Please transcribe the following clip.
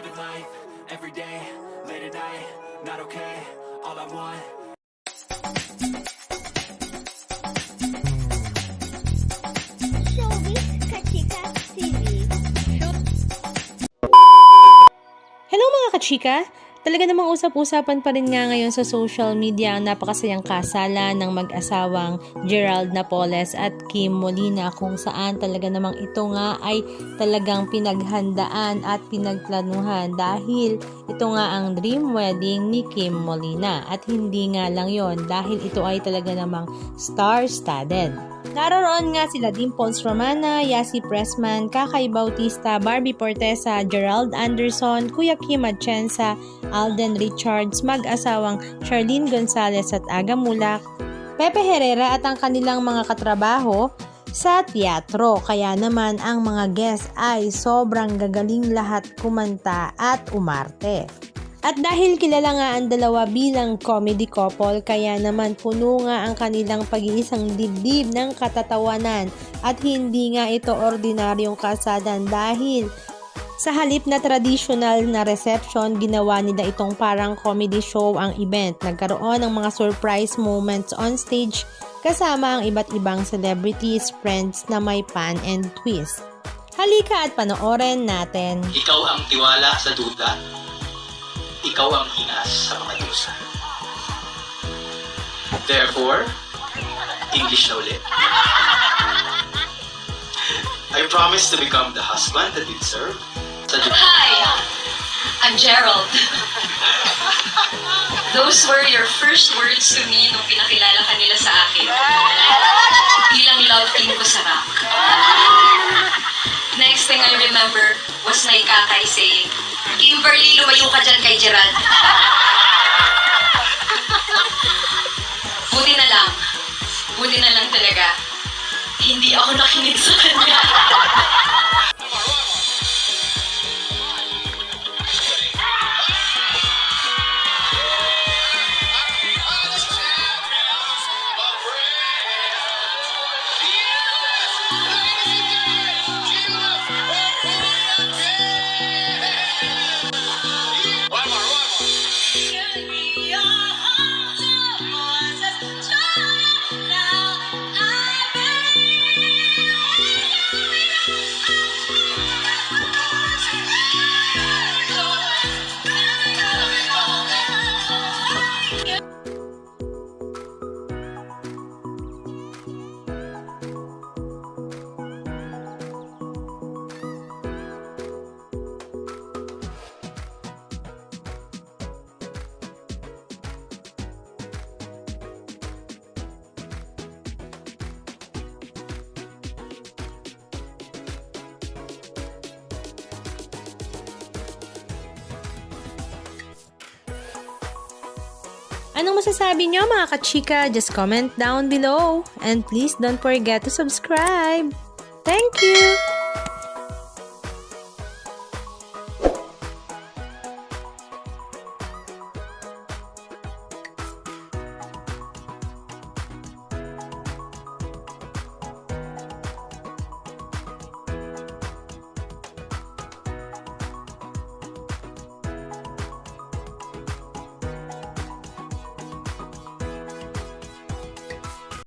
living life, every day, late at night, not okay, all I want. Showbiz Kachika TV. Hello mga kachika! Talaga namang usap-usapan pa rin nga ngayon sa social media ang napakasayang kasalan ng mag-asawang Gerald Napoles at Kim Molina, kung saan talaga namang ito nga ay talagang pinaghandaan at pinagplanuhan dahil ito nga ang dream wedding ni Kim Molina. At hindi nga lang yon, dahil ito ay talaga namang star-studded. Naroon nga sila Dimples Romana, Yasi Pressman, Kakay Bautista, Barbie Portesa, Gerald Anderson, Kuya Kim Atienza, Alden Richards, mag-asawang Charlene Gonzalez at Aga Mulak, Pepe Herrera at ang kanilang mga katrabaho sa teatro. Kaya naman ang mga guests ay sobrang gagaling lahat kumanta at umarte. At dahil kilala nga ang dalawa bilang comedy couple, kaya naman puno nga ang kanilang pag-iisang dibdib ng katatawanan at hindi nga ito ordinaryong kasadan, dahil sa halip na traditional na reception, ginawa nila itong parang comedy show ang event. Nagkaroon ng mga surprise moments on stage kasama ang iba't ibang celebrities, friends na may pan and twist. Halika at panoorin natin. Ikaw ang tiwala sa duda. Ikaw ang hinas sa mga dusa. Therefore, English na ulit. I promise to become the husband that you deserve. Hi, I'm Gerald. Those were your first words to me nung pinakilala ka nila sa akin. Bilang love team ko sa rock. Next thing I remember was my kakay saying, Kimberly, lumayo ka dyan kay Gerald. Buti na lang talaga. Hindi ako nakinig sa kanya. Anong masasabi nyo mga kachika? Just comment down below. And please don't forget to subscribe. Thank you!